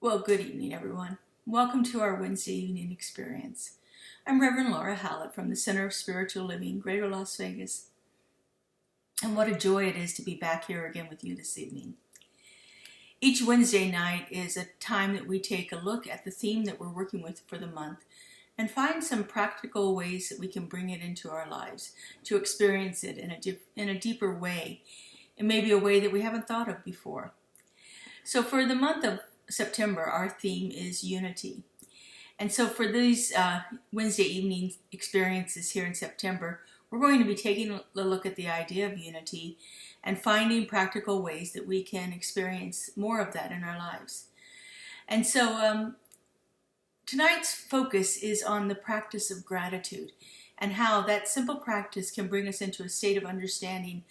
Well, good evening, everyone. Welcome to our Wednesday evening experience. I'm Reverend Laura Hallett from the Center of Spiritual Living, Greater Las Vegas. And what a joy it is to be back here again with you this evening. Each Wednesday night is a time that we take a look at the theme that we're working with for the month and find some practical ways that we can bring it into our lives to experience it in a deeper way, and maybe a way that we haven't thought of before. So for the month of September, our theme is unity. And so for these Wednesday evening experiences here in September, we're going to be taking a look at the idea of unity and finding practical ways that we can experience more of that in our lives. And so tonight's focus is on the practice of gratitude and how that simple practice can bring us into a state of understanding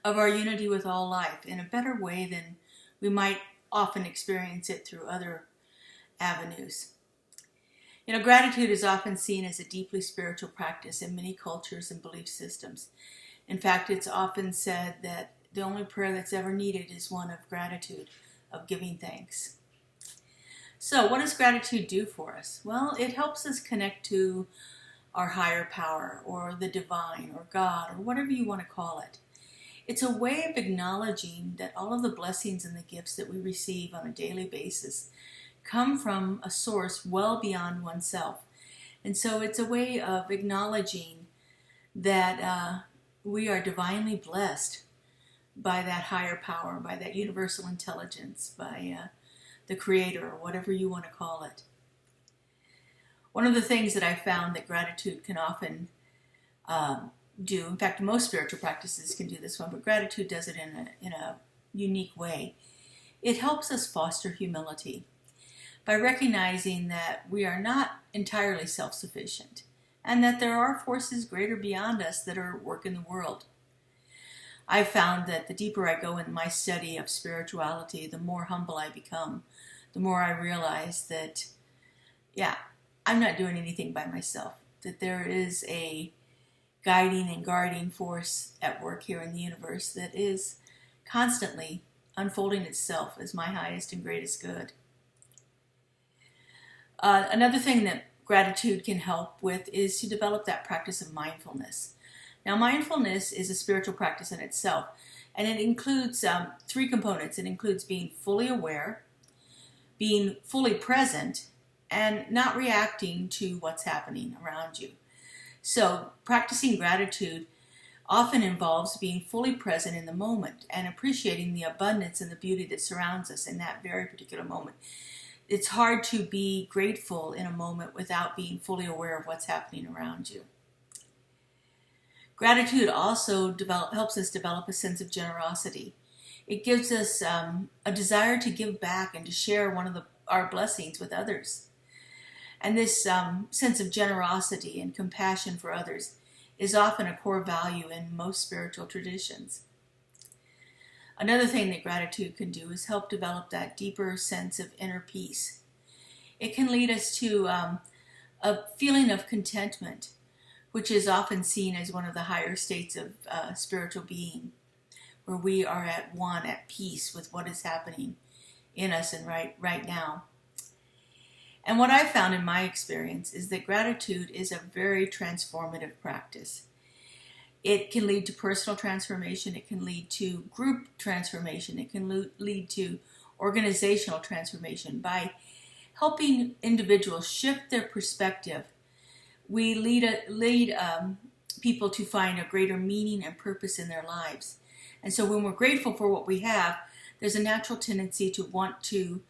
of our unity with all life in a better way than we might often experience it through other avenues. You know, gratitude is often seen as a deeply spiritual practice in many cultures and belief systems. In fact, it's often said that the only prayer that's ever needed is one of gratitude, of giving thanks. So what does gratitude do for us? Well, it helps us connect to our higher power or the divine or God or whatever you want to call it. It's a way of acknowledging that all of the blessings and the gifts that we receive on a daily basis come from a source well beyond oneself. And so it's a way of acknowledging that we are divinely blessed by that higher power, by that universal intelligence, by the Creator, or whatever you want to call it. One of the things that I found that gratitude can often do, in fact, most spiritual practices can do this one, but gratitude does it in a unique way. It helps us foster humility by recognizing that we are not entirely self-sufficient and that there are forces greater beyond us that are at work in the world. I've found that the deeper I go in my study of spirituality, the more humble I become, the more I realize that, I'm not doing anything by myself, that there is a guiding and guarding force at work here in the universe that is constantly unfolding itself as my highest and greatest good. Another thing that gratitude can help with is to develop that practice of mindfulness. Now, mindfulness is a spiritual practice in itself, and it includes three components. It includes being fully aware, being fully present, and not reacting to what's happening around you. So practicing gratitude often involves being fully present in the moment and appreciating the abundance and the beauty that surrounds us in that very particular moment. It's hard to be grateful in a moment without being fully aware of what's happening around you. Gratitude also helps us develop a sense of generosity. It gives us a desire to give back and to share one of our blessings with others. And this sense of generosity and compassion for others is often a core value in most spiritual traditions. Another thing that gratitude can do is help develop that deeper sense of inner peace. It can lead us to a feeling of contentment, which is often seen as one of the higher states of spiritual being, where we are at one, at peace with what is happening in us and right now. And what I've found in my experience is that gratitude is a very transformative practice. It can lead to personal transformation. It can lead to group transformation. It can lead to organizational transformation. By helping individuals shift their perspective, we lead people to find a greater meaning and purpose in their lives. And so when we're grateful for what we have, there's a natural tendency to want to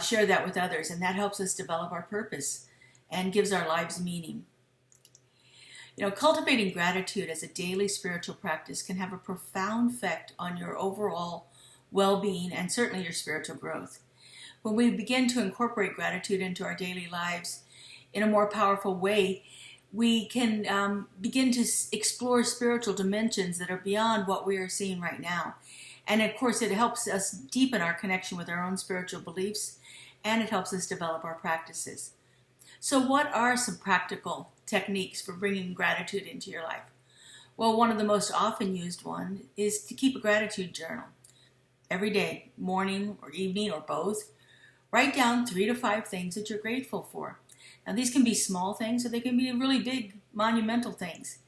share that with others, and that helps us develop our purpose and gives our lives meaning. You know, cultivating gratitude as a daily spiritual practice can have a profound effect on your overall well-being and certainly your spiritual growth. When we begin to incorporate gratitude into our daily lives in a more powerful way, we can begin to explore spiritual dimensions that are beyond what we are seeing right now. And of course, it helps us deepen our connection with our own spiritual beliefs, and it helps us develop our practices. So what are some practical techniques for bringing gratitude into your life? Well, one of the most often used one is to keep a gratitude journal every day, morning or evening or both, Write down 3 to 5 things that you're grateful for. Now, these can be small things or they can be really big, monumental things.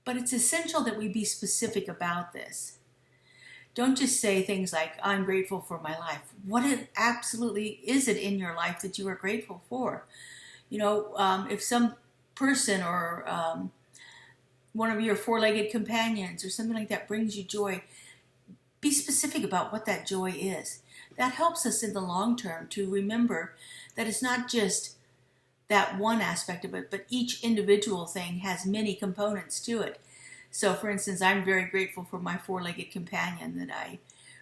But it's essential that we be specific about this. Don't just say things like, I'm grateful for my life. What absolutely is it in your life that you are grateful for? If some person or one of your four-legged companions or something like that brings you joy, be specific about what that joy is. That helps us in the long term to remember that it's not just that one aspect of it, but each individual thing has many components to it. So, for instance, I'm very grateful for my four-legged companion that I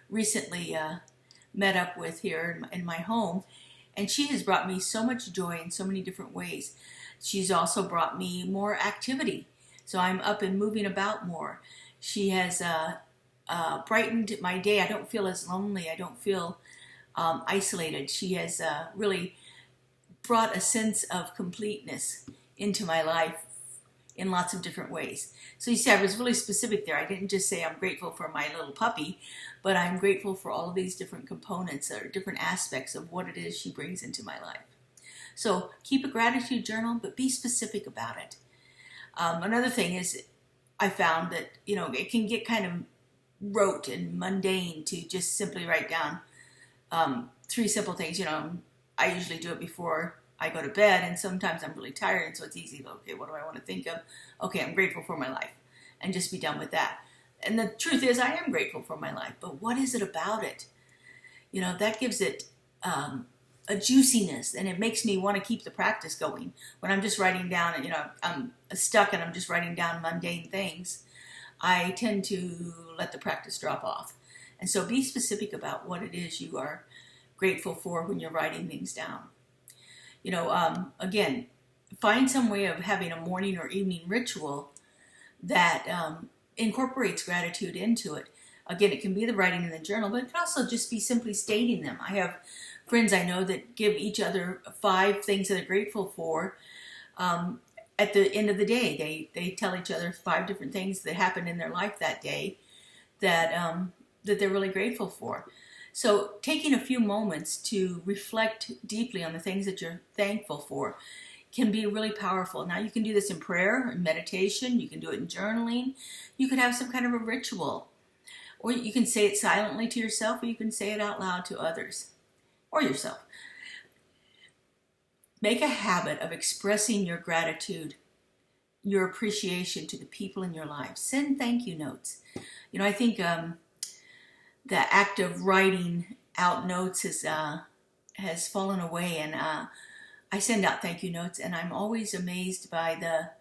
recently met up with here in my home, and she has brought me so much joy in so many different ways. She's also brought me more activity, so I'm up and moving about more. She has brightened my day. I don't feel as lonely. I don't feel isolated. She has really brought a sense of completeness into my life in lots of different ways. So you see, I was really specific there. I didn't just say I'm grateful for my little puppy, but I'm grateful for all of these different components or different aspects of what it is she brings into my life. So keep a gratitude journal, but be specific about it. Another thing is I found that, it can get kind of rote and mundane to just simply write down 3 simple things. I usually do it before I go to bed, and sometimes I'm really tired, and so it's easy. Okay, what do I want to think of? Okay, I'm grateful for my life, and just be done with that. And the truth is, I am grateful for my life, but what is it about it? That gives it a juiciness, and it makes me want to keep the practice going. When I'm just writing down, I'm stuck and I'm just writing down mundane things, I tend to let the practice drop off. And so be specific about what it is you are grateful for when you're writing things down. Again, find some way of having a morning or evening ritual that incorporates gratitude into it. Again, it can be the writing in the journal, but it can also just be simply stating them. I have friends I know that give each other 5 things that they're grateful for. At the end of the day, they tell each other 5 different things that happened in their life that day that they're really grateful for. So taking a few moments to reflect deeply on the things that you're thankful for can be really powerful. Now, you can do this in prayer and meditation. You can do it in journaling. You could have some kind of a ritual. Or you can say it silently to yourself, or you can say it out loud to others or yourself. Make a habit of expressing your gratitude, your appreciation to the people in your life. Send thank you notes. I think the act of writing out notes has fallen away, and I send out thank you notes, and I'm always amazed by the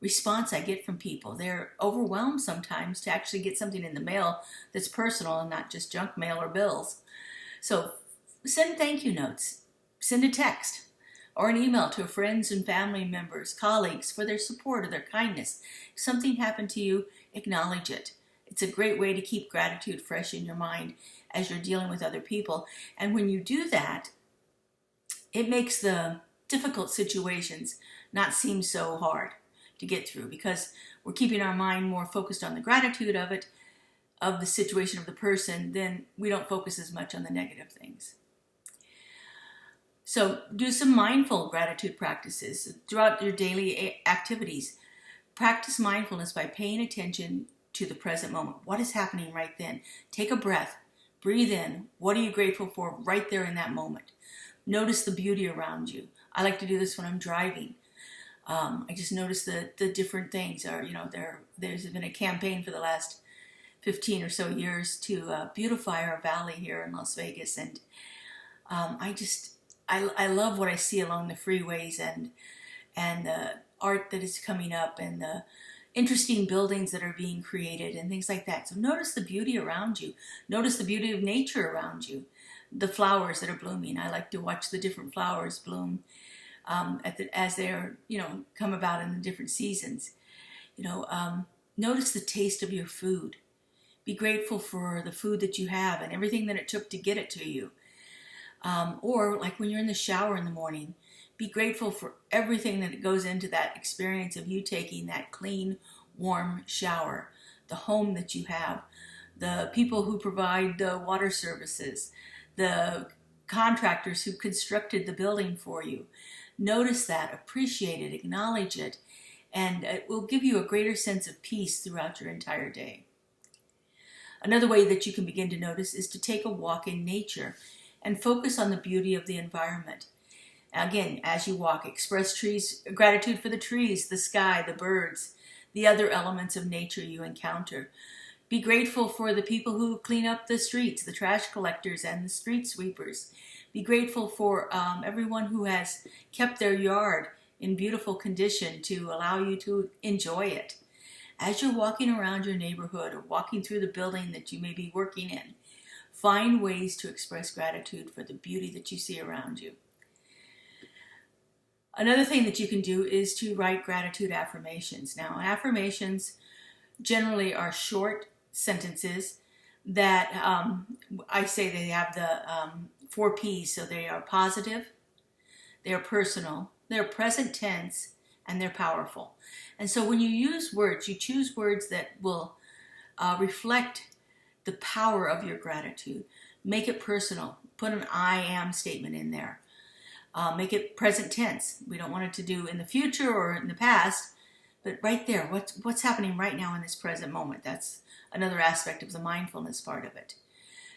response I get from people. They're overwhelmed sometimes to actually get something in the mail that's personal and not just junk mail or bills. So send thank you notes. Send a text or an email to friends and family members, colleagues, for their support or their kindness. If something happened to you, acknowledge it. It's a great way to keep gratitude fresh in your mind as you're dealing with other people. And when you do that, it makes the difficult situations not seem so hard to get through, because we're keeping our mind more focused on the gratitude of it, of the situation of the person, then we don't focus as much on the negative things. So do some mindful gratitude practices throughout your daily activities. Practice mindfulness by paying attention to the present moment. What is happening right then? Take a breath. Breathe in. What are you grateful for right there in that moment? Notice the beauty around you. I like to do this when I'm driving. I just notice the different things. There's been a campaign for the last 15 or so years to beautify our valley here in Las Vegas, and I love what I see along the freeways and the art that is coming up and the interesting buildings that are being created and things like that. So notice the beauty around you. Notice the beauty of nature around you. The flowers that are blooming. I like to watch the different flowers bloom as they're, come about in the different seasons. Notice the taste of your food. Be grateful for the food that you have and everything that it took to get it to you. Or like when you're in the shower in the morning, be grateful for everything that goes into that experience of you taking that clean, warm shower, the home that you have, the people who provide the water services, the contractors who constructed the building for you. Notice that, appreciate it, acknowledge it, and it will give you a greater sense of peace throughout your entire day. Another way that you can begin to notice is to take a walk in nature and focus on the beauty of the environment. Again, as you walk, express gratitude for the trees, the sky, the birds, the other elements of nature you encounter. Be grateful for the people who clean up the streets, the trash collectors and the street sweepers. Be grateful for everyone who has kept their yard in beautiful condition to allow you to enjoy it. As you're walking around your neighborhood or walking through the building that you may be working in, find ways to express gratitude for the beauty that you see around you. Another thing that you can do is to write gratitude affirmations. Now, affirmations generally are short sentences that I say they have the 4 P's. So they are positive, they are personal, they're present tense, and they're powerful. And so when you use words, you choose words that will reflect the power of your gratitude. Make it personal. Put an I am statement in there. Make it present tense. We don't want it to do in the future or in the past, but right there, what's happening right now in this present moment. That's another aspect of the mindfulness part of it.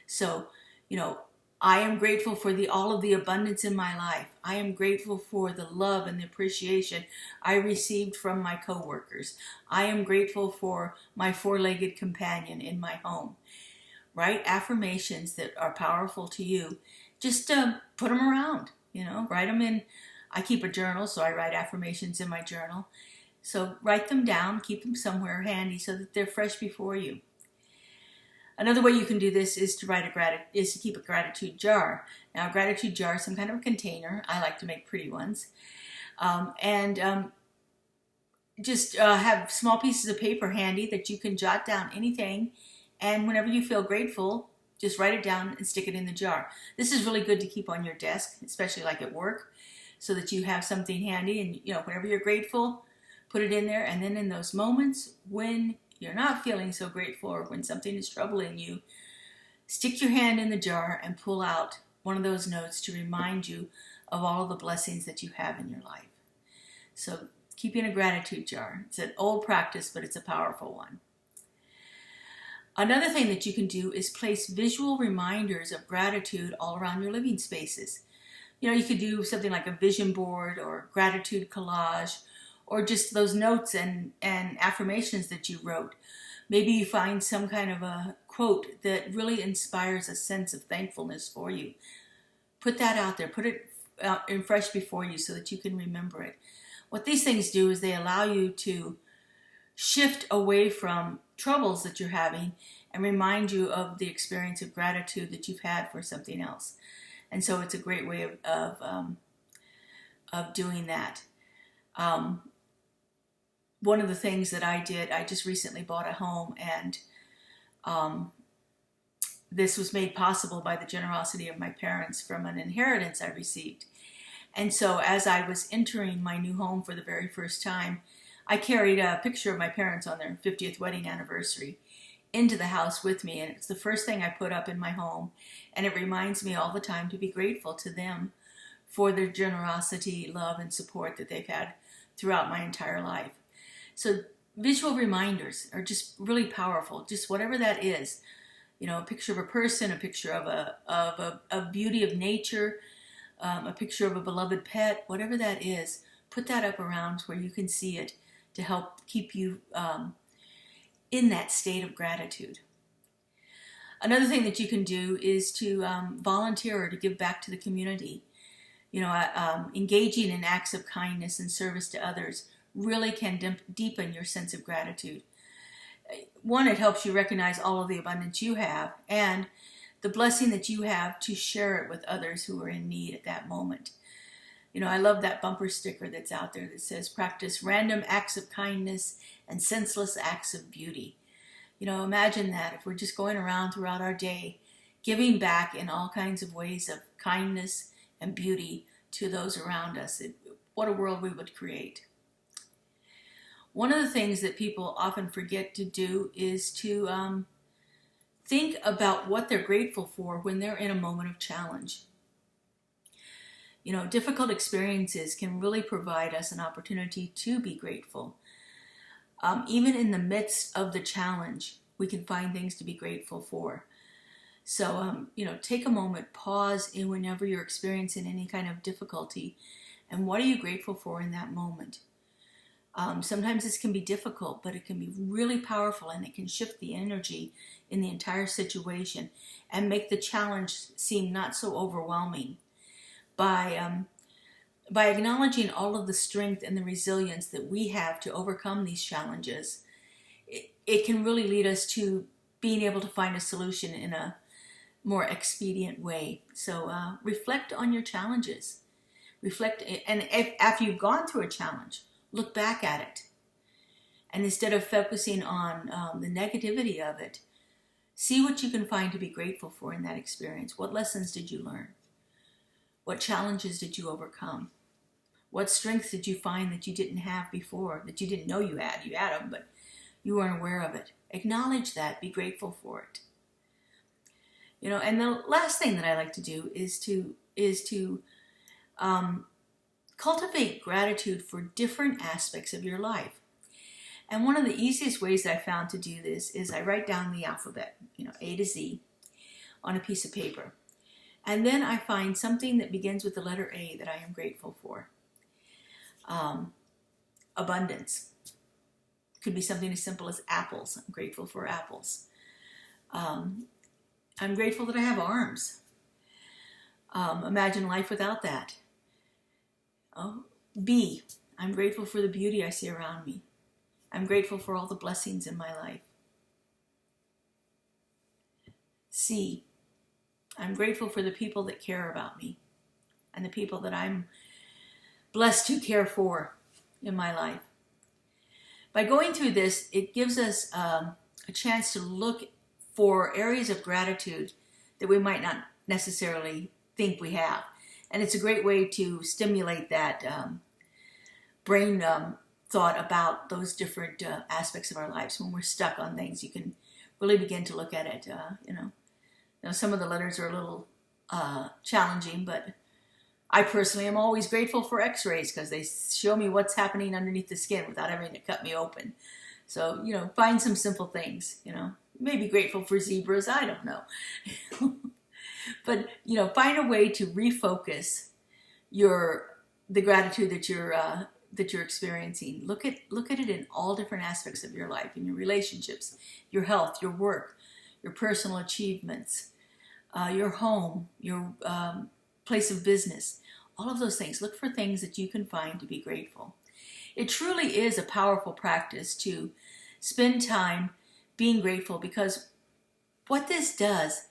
So, I am grateful for all of the abundance in my life. I am grateful for the love and the appreciation I received from my coworkers. I am grateful for my 4-legged companion in my home. Write affirmations that are powerful to you. Just put them around, write them in. I keep a journal, so I write affirmations in my journal. So write them down, keep them somewhere handy so that they're fresh before you. Another way you can do this is to keep a gratitude jar. Now, a gratitude jar is some kind of a container. I like to make pretty ones. Just have small pieces of paper handy that you can jot down anything. And whenever you feel grateful, just write it down and stick it in the jar. This is really good to keep on your desk, especially like at work, so that you have something handy. And, whenever you're grateful, put it in there. And then in those moments when you're not feeling so grateful or when something is troubling you, stick your hand in the jar and pull out one of those notes to remind you of all the blessings that you have in your life. So keeping a gratitude jar. It's an old practice, but it's a powerful one. Another thing that you can do is place visual reminders of gratitude all around your living spaces. You could do something like a vision board or gratitude collage, or just those notes and affirmations that you wrote. Maybe you find some kind of a quote that really inspires a sense of thankfulness for you. Put that out there. Put it out and fresh before you so that you can remember it. What these things do is they allow you to shift away from troubles that you're having and remind you of the experience of gratitude that you've had for something else. And so it's a great way of doing that. One of the things that I did, I just recently bought a home, and this was made possible by the generosity of my parents from an inheritance I received. And so as I was entering my new home for the very first time, I carried a picture of my parents on their 50th wedding anniversary into the house with me, and it's the first thing I put up in my home, and it reminds me all the time to be grateful to them for their generosity, love, and support that they've had throughout my entire life. So visual reminders are just really powerful. Just whatever that is, a picture of a person, a picture of a beauty of nature, a picture of a beloved pet, whatever that is, put that up around where you can see it to help keep you in that state of gratitude. Another thing that you can do is to volunteer or to give back to the community. Engaging in acts of kindness and service to others really can deepen your sense of gratitude. One, it helps you recognize all of the abundance you have and the blessing that you have to share it with others who are in need at that moment. I love that bumper sticker that's out there that says, practice random acts of kindness and senseless acts of beauty. Imagine that if we're just going around throughout our day, giving back in all kinds of ways of kindness and beauty to those around us. What a world we would create. One of the things that people often forget to do is to think about what they're grateful for when they're in a moment of challenge. You know, difficult experiences can really provide us an opportunity to be grateful. Even in the midst of the challenge, we can find things to be grateful for. So, you know, take a moment, pause in whenever you're experiencing any kind of difficulty, and what are you grateful for in that moment? Sometimes this can be difficult, but it can be really powerful, and it can shift the energy in the entire situation and make the challenge seem not so overwhelming. By acknowledging all of the strength and the resilience that we have to overcome these challenges, it can really lead us to being able to find a solution in a more expedient way. So reflect on your challenges. Reflect, and after you've gone through a challenge, look back at it. And instead of focusing on the negativity of it, see what you can find to be grateful for in that experience. What lessons did you learn? What challenges did you overcome? What strengths did you find that you didn't have before, that you didn't know you had? You had them, but you weren't aware of it. Acknowledge that. Be grateful for it. You know, and the last thing that I like to do is to cultivate gratitude for different aspects of your life. And one of the easiest ways that I found to do this is I write down the alphabet, you know, A to Z, on a piece of paper. And then I find something that begins with the letter A that I am grateful for. Abundance. Could be something as simple as apples. I'm grateful for apples. I'm grateful that I have arms. Imagine life without that. B. I'm grateful for the beauty I see around me. I'm grateful for all the blessings in my life. C. I'm grateful for the people that care about me and the people that I'm blessed to care for in my life. By going through this, it gives us a chance to look for areas of gratitude that we might not necessarily think we have. And it's a great way to stimulate that brain thought about those different aspects of our lives. When we're stuck on things, you can really begin to look at it. You know, some of the letters are a little challenging, but I personally am always grateful for x-rays because they show me what's happening underneath the skin without having to cut me open. So, you know, find some simple things, you know. Maybe grateful for zebras, I don't know. But, you know, find a way to refocus the gratitude that you're experiencing. Look at it in all different aspects of your life, in your relationships, your health, your work, your personal achievements, your home, your place of business, all of those things. Look for things that you can find to be grateful. It truly is a powerful practice to spend time being grateful, because what this does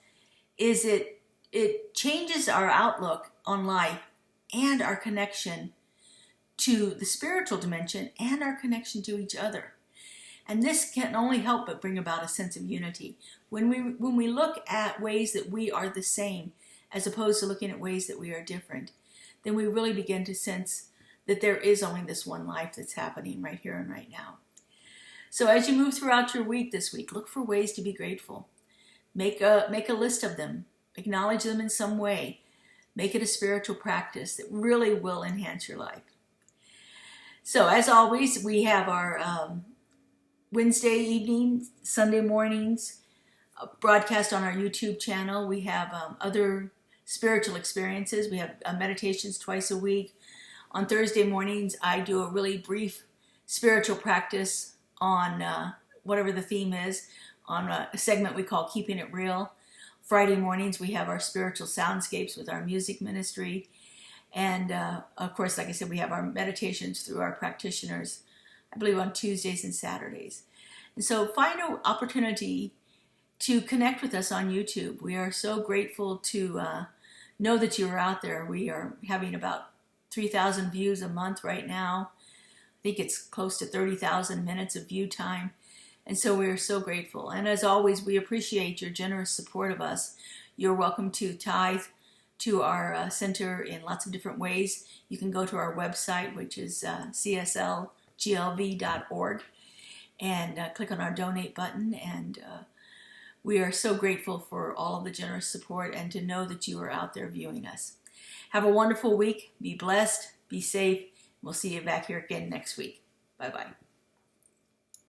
is it changes our outlook on life and our connection to the spiritual dimension and our connection to each other. And this can only help but bring about a sense of unity. When we look at ways that we are the same, as opposed to looking at ways that we are different, then we really begin to sense that there is only this one life that's happening right here and right now. So as you move throughout your week this week, look for ways to be grateful. Make a list of them. Acknowledge them in some way. Make it a spiritual practice that really will enhance your life. So as always, we have our Wednesday evenings, Sunday mornings, broadcast on our YouTube channel. We have other spiritual experiences. We have meditations twice a week. On Thursday mornings, I do a really brief spiritual practice on whatever the theme is, on a segment we call Keeping It Real. Friday mornings, we have our spiritual soundscapes with our music ministry. And of course, like I said, we have our meditations through our practitioners, I believe on Tuesdays and Saturdays. And so find an opportunity to connect with us on YouTube. We are so grateful to know that you are out there. We are having about 3,000 views a month right now. I think it's close to 30,000 minutes of view time. And so we are so grateful. And as always, we appreciate your generous support of us. You're welcome to tithe to our center in lots of different ways. You can go to our website, which is cslglv.org, and click on our donate button. And we are so grateful for all of the generous support and to know that you are out there viewing us. Have a wonderful week. Be blessed. Be safe. We'll see you back here again next week. Bye-bye.